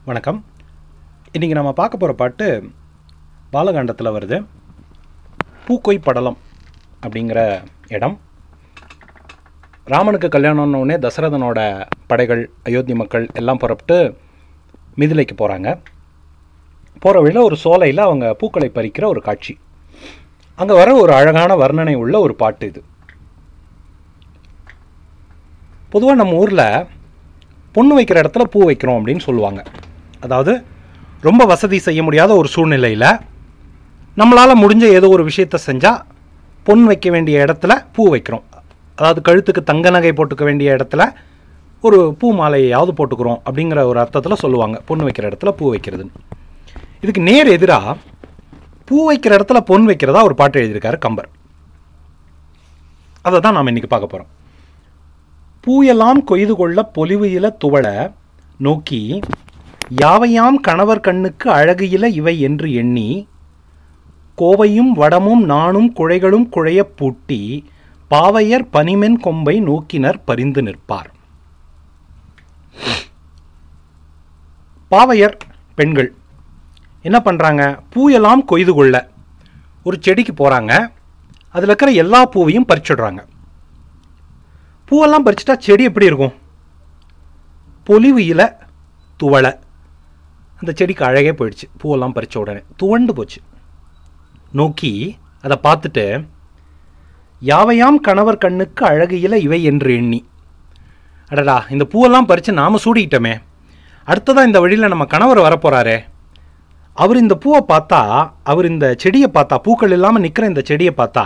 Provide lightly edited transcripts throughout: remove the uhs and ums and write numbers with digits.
வணக்கம். இன்றைக்கி நம்ம பார்க்க போகிற பாட்டு பாலகாண்டத்தில் வருது. பூக்கொய் படலம் அப்படிங்கிற இடம். ராமனுக்கு கல்யாணம்னே தசரதனோட படைகள், அயோத்தி மக்கள் எல்லாம் புறப்பட்டு மிதிலைக்கு போகிறாங்க. போகிற வழியில் ஒரு சோலையில் அவங்க பூக்களை பறிக்கிற ஒரு காட்சி. அங்கே வர ஒரு அழகான வர்ணனை உள்ள ஒரு பாட்டு இது. பொதுவாக நம்ம ஊரில் பொண்ணு வைக்கிற இடத்துல பூ வைக்கிறோம் அப்படின்னு சொல்லுவாங்க. அதாவது ரொம்ப வசதி செய்ய முடியாத ஒரு சூழ்நிலையில் நம்மளால் முடிஞ்ச ஏதோ ஒரு விஷயத்தை செஞ்சால் பொண்ணு வைக்க வேண்டிய இடத்துல பூ வைக்கிறோம். அதாவது கழுத்துக்கு தங்க நகை போட்டுக்க வேண்டிய இடத்துல ஒரு பூ மாலையாவது போட்டுக்கிறோம் அப்படிங்கிற ஒரு அர்த்தத்தில் சொல்லுவாங்க பொண்ணு வைக்கிற இடத்துல பூ வைக்கிறதுன்னு. இதுக்கு நேர் எதிராக பூ வைக்கிற இடத்துல பொண்ணு வைக்கிறதா ஒரு பாட்டு எழுதியிருக்காரு கம்பர். அதை தான் நாம் இன்றைக்கி பார்க்க போகிறோம். பூயெல்லாம் கொய்து கொள்ள பொலிவு இல துவள நோக்கி யாவையாம் கணவர் கண்ணுக்கு அழகு இல இவை என்று எண்ணி கோவையும் வடமும் நாணும் குழைகளும் குழையப் பூட்டி பாவையர் பனிமென் கொம்பை நோக்கினர் பரிந்து நிற்பார். பாவையர் பெண்கள் என்ன பண்ணுறாங்க? பூயெல்லாம் கொய்து கொள்ள ஒரு செடிக்கு போகிறாங்க. அதில் இருக்கிற எல்லா பூவையும் பறிச்சுடுறாங்க. பூவெல்லாம் பறிச்சுட்டா செடி எப்படி இருக்கும்? பொலிவு இல துவள. அந்த செடிக்கு அழகே போயிடுச்சு. பூவெல்லாம் பறித்த உடனே துவண்டு போச்சு. நோக்கி அதை பார்த்துட்டு யாவையாம் கணவர் கண்ணுக்கு அழகு இல இவை என்று எண்ணி, அடடா இந்த பூவெல்லாம் பறித்து நாம் சூடிக்கிட்டோமே, அடுத்ததான் இந்த வழியில் நம்ம கணவர் வரப்போகிறாரே, அவர் இந்த பூவை பார்த்தா, அவர் இந்த செடியை பார்த்தா, பூக்கள் இல்லாமல் நிற்கிற இந்த செடியை பார்த்தா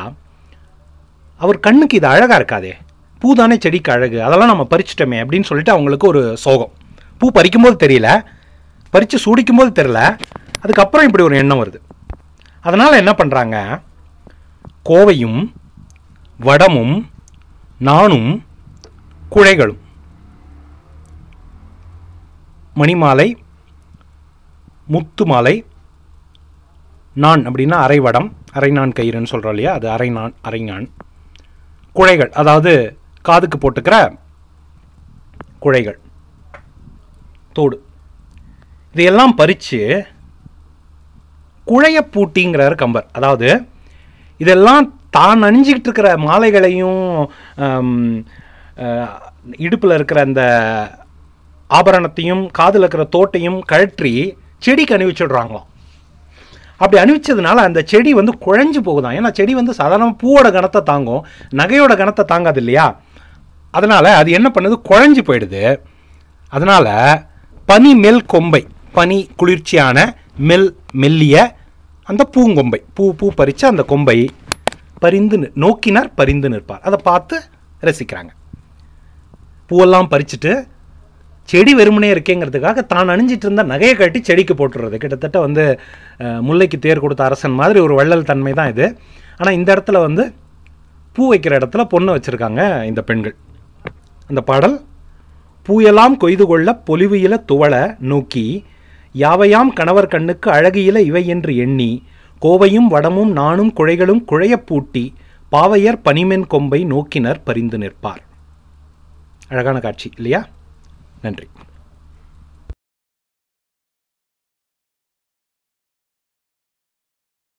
அவர் கண்ணுக்கு இது அழகாக இருக்காதே, பூ தானே செடிக்கு அழகு, அதெல்லாம் நம்ம பறிச்சிட்டோமே அப்படின்னு சொல்லிட்டு அவங்களுக்கு ஒரு சோகம். பூ பறிக்கும்போது தெரியல, பறித்து சூடிக்கும்போது தெரியல, அதுக்கப்புறம் இப்படி ஒரு எண்ணம் வருது. அதனால் என்ன பண்ணுறாங்க? கோவையும் வடமும் நாணும் குழைகளும், மணிமாலை, முத்து மாலை, நான் அப்படின்னா அரை வடம், அரை நான் கயிறுன்னு சொல்கிறோம் இல்லையா, அது அரை நான், அரை நான். குழைகள் அதாவது காதுக்கு போட்டுக்கிற குழைகள், தோடு, இதையெல்லாம் பறித்து குழையப்பூட்டிங்கிறார் கம்பர். அதாவது இதெல்லாம் தான் அணிஞ்சிக்கிட்டு இருக்கிற மாலைகளையும் இடுப்பில் இருக்கிற அந்த ஆபரணத்தையும் காதில் இருக்கிற தோட்டையும் கழற்றி செடிக்கு அணிவிச்சுடுறாங்களாம். அப்படி அணிவிச்சதுனால அந்த செடி குழஞ்சு போகுதான். ஏன்னா செடி சாதாரண பூவோட கணத்தை தாங்கும், நகையோட கணத்தை தாங்காது இல்லையா. அதனால் அது என்ன பண்ணுது? குழஞ்சு போயிடுது. அதனால் பனி மெல் கொம்பை, பனி குளிர்ச்சியான மெல்லிய அந்த பூங்கொம்பை, பூ பறித்து அந்த கொம்பை பரிந்து நோக்கினார் பரிந்து நிற்பார். அதை பார்த்து ரசிக்கிறாங்க. பூவெல்லாம் பறிச்சுட்டு செடி வெறுமனே இருக்கேங்கிறதுக்காக தான் அணிஞ்சிட்டு இருந்த நகையை கட்டி செடிக்கு போட்டுடுறது. கிட்டத்தட்ட முல்லைக்கு தேர் கொடுத்த அரசன் மாதிரி ஒரு வள்ளல் தன்மை தான் இது. ஆனால் இந்த இடத்துல பூ வைக்கிற இடத்துல பொண்ணு வச்சுருக்காங்க இந்த பெண்கள். அந்த பாடல் பூயெல்லாம் கொய்து கொள்ள பொலிவு இல துவள நோக்கி யாவையாம் கணவர் கண்ணுக்கு அழகு இல இவை என்று எண்ணி கோவையும் வடமும் நாணும் குழைகளும் குழையப் பூட்டி பாவையர் பனிமென் கொம்பை நோக்கினர் பரிந்து நிற்பார். அழகான காட்சி இல்லையா? நன்றி.